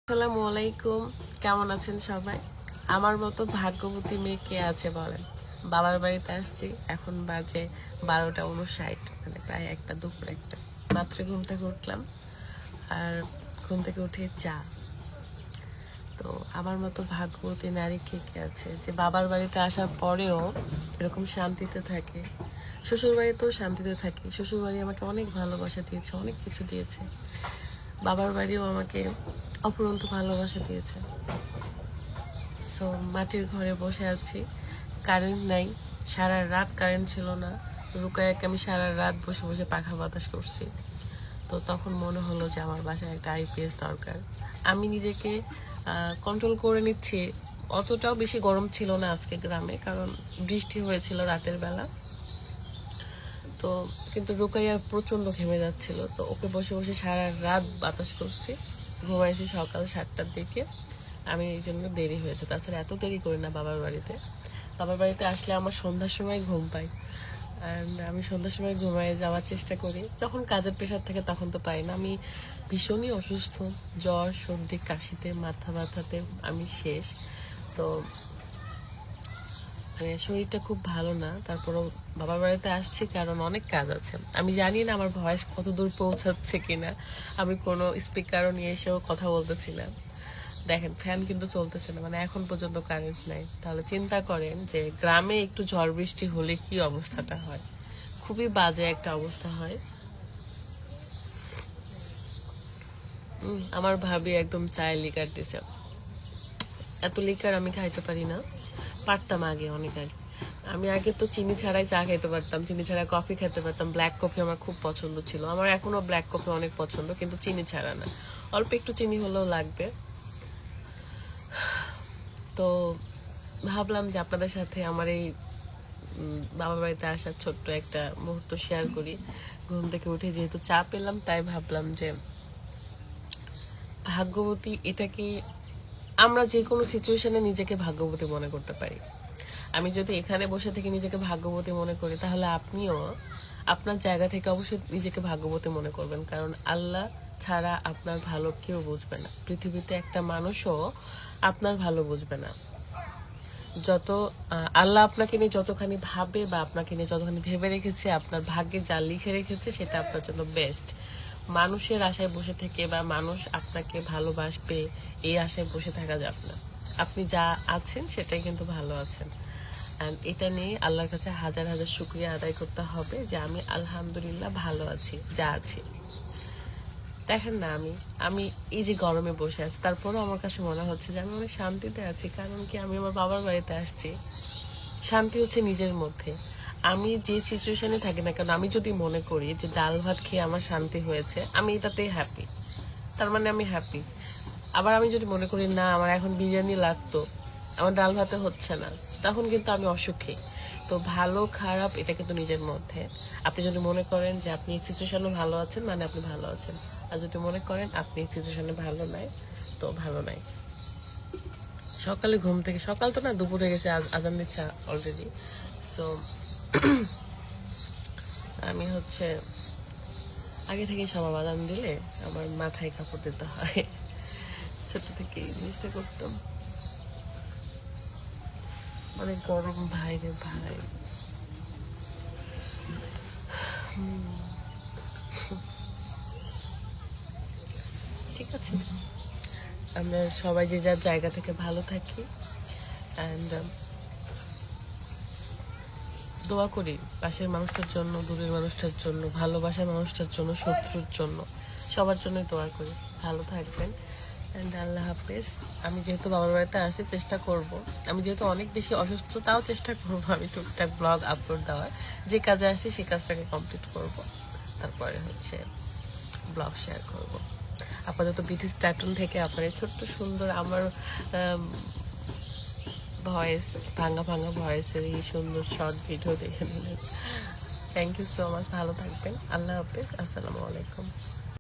আসসালামু আলাইকুম। কেমন আছেন সবাই? আমার মতো ভাগ্যবতী মেয়ে কে আছে বলেন? বাবার বাড়িতে আসছি, এখন বাজে 12:59, মানে প্রায় একটা, দুপুর একটা। মাত্র ঘুম থেকে উঠলাম, আর ঘুম থেকে উঠে চা। তো আমার মতো ভাগ্যবতী নারী কে কে আছে যে বাবার বাড়িতে আসার পরেও এরকম শান্তিতে থাকে? শ্বশুর বাড়িতেও শান্তিতে থাকি, শ্বশুর বাড়ি আমাকে অনেক ভালোবাসা দিয়েছে, অনেক কিছু দিয়েছে। বাবার বাড়িও আমাকে অফুরন্ত ভালোবাসা দিয়েছে। সো মাটির ঘরে বসে আছি, কারেন্ট নাই, সারা রাত কারেন্ট ছিল না। রুকায়াকে আমি সারা রাত বসে বসে পাখা বাতাস করছি। তো তখন মনে হলো যে আমার বাসায় একটা আইপিএস দরকার। আমি নিজেকে কন্ট্রোল করে নিচ্ছি। অতটাও বেশি গরম ছিল না আজকে গ্রামে, কারণ বৃষ্টি হয়েছিল রাতের বেলা। তো কিন্তু রুকাইয়া প্রচণ্ড ঘেমে যাচ্ছিল, তো ওকে বসে বসে সারা রাত বাতাস করছি। ঘুমাইছি সকাল 7টার দিকে। আমি এই জন্য দেরি হয়েছে, তাছাড়া এত দেরি করি না বাবার বাড়িতে। বাবার বাড়িতে আসলে আমার সন্ধ্যার সময় ঘুম পাই, অ্যান্ড আমি সন্ধ্যার সময় ঘুমায় যাওয়ার চেষ্টা করি। যখন কাজের প্রেশার থাকে তখন তো পাই না। আমি ভীষণই অসুস্থ, জ্বর, সর্দি, কাশিতে, মাথা ব্যথাতে আমি শেষ। তো মানে শরীরটা খুব ভালো না, তারপরও বাবার বাড়িতে আসছি কারণ অনেক কাজ আছে। আমি জানি না আমার ভয়েস কত দূর পৌঁছাচ্ছে কিনা। আমি কোনো স্পিকারও নিয়ে এসেও কথা বলতেছি না। দেখেন, ফ্যান কিন্তু চলতেছে না, মানে এখন পর্যন্ত কারেন্ট নাই। তাহলে চিন্তা করেন যে গ্রামে একটু ঝড় বৃষ্টি হলে কি অবস্থাটা হয়। খুবই বাজে একটা অবস্থা হয়। আমার ভাবি একদম চায় লিকার দিছে। এত লিকার আমি খাইতে পারি না, পারতাম আগে, অনেক আগে। আমি আগে তো চিনি ছাড়াই চা খেতে পারতাম, চিনি ছাড়া কফি খেতে পারতাম। ব্ল্যাক কফি আমার খুব পছন্দ ছিল, আমার এখনো ব্ল্যাক কফি অনেক পছন্দ, কিন্তু চিনি ছাড়া না। অল্প একটু চিনি হলেও লাগবে। তো ভাবলাম যে আপনাদের সাথে আমার এই বাবার বাড়িতে আসার ছোট্ট একটা মুহূর্ত শেয়ার করি। ঘুম থেকে উঠে যেহেতু চা পেলাম, তাই ভাবলাম যে ভাগ্যবতী এটা কি, আমরা যে কোনো সিচুয়েশনে নিজেকে ভাগ্যবতী মনে করতে পারি। আমি যদি এখানে বসে থেকে নিজেকে ভাগ্যবতী মনে করি, তাহলে আপনিও আপনার জায়গা থেকে অবশ্যই নিজেকে ভাগ্যবতী মনে করবেন, কারণ আল্লাহ ছাড়া আপনার ভালো কেউ বুঝবে না। পৃথিবীতে একটা মানুষও আপনার ভালো বুঝবে না। যত আল্লাহ আপনাকে নিয়ে যতখানি ভাবে বা আপনাকে নিয়ে যতখানি ভেবে রেখেছে, আপনার ভাগ্যে যা লিখে রেখেছে সেটা আপনার জন্য বেস্ট। মানুষের আশায় বসে থেকে বা মানুষ আপনাকে ভালোবাসবে এই আশায় বসে থাকা যাবে না। আপনি যা আছেন সেটাই কিন্তু ভালো আছেন। অ্যান্ড এটা নিয়ে আল্লাহর কাছে হাজার হাজার শুকরিয়া আদায় করতে হবে যে আমি আলহামদুলিল্লাহ ভালো আছি, যা আছি। দেখেন না, আমি আমি এই যে গরমে বসে আছি, তারপরেও আমার কাছে মনে হচ্ছে যে আমি অনেক শান্তিতে আছি। কারণ কি, আমি আমার বাবার বাড়িতে আসছি। শান্তি হচ্ছে নিজের মধ্যে। আমি যে সিচুয়েশনে থাকি না কেন, আমি যদি মনে করি যে ডাল ভাত খেয়ে আমার শান্তি হয়েছে, আমি এটাতেই হ্যাপি, তার মানে আমি হ্যাপি। আবার আমি যদি মনে করি না আমার এখন বিরিয়ানি লাগতো, আমার ডাল ভাতে হচ্ছে না, তখন কিন্তু আমি অসুখী। তো ভালো খারাপ এটা কিন্তু নিজের মধ্যে। আপনি যদি মনে করেন যে আপনি এই সিচুয়েশনে ভালো আছেন, মানে আপনি ভালো আছেন। আর যদি মনে করেন আপনি এই সিচুয়েশনে ভালো নাই, তো ভালো নাই। সকালে ঘুম থেকে, সকাল তো না, দুপুরে গেছে, আজান দিচ্ছে অলরেডি। সো আমি হচ্ছে আগে থেকে সব আজান দিলে আমার মাথায় কাপড় দিতে হয়। ছোট থেকে এই জিনিসটা করতাম। অনেক গরম ভাই রে ভাই। ঠিক আছে, আমরা সবাই যে যার জায়গা থেকে ভালো থাকি। অ্যান্ড দোয়া করি পাশের মানুষটার জন্য, দূরের মানুষটার জন্য, ভালোবাসার মানুষটার জন্য, শত্রুর জন্য, সবার জন্যই দোয়া করি। ভালো থাকবেন, অ্যান্ড আল্লাহ হাফেজ। আমি যেহেতু বাবার বাড়িতে আসি, চেষ্টা করব, আমি যেহেতু অনেক বেশি অসুস্থ, তাও চেষ্টা করবো আমি টুকটাক ব্লগ আপলোড দেওয়ার। যে কাজে আসি সেই কাজটাকে কমপ্লিট করব, তারপরে হচ্ছে ব্লগ শেয়ার করব। আপাতত বিথি স্ট্যাটন থেকে আপনার এই ছোট্ট সুন্দর আমার ভয়েস, ভাঙা ভাঙা ভয়েসের এই সুন্দর শর্ট ভিডিও দেখে নিলেন। Thank you so much. ভালো থাকবেন। আল্লাহ হাফেজ। আসসালামু আলাইকুম।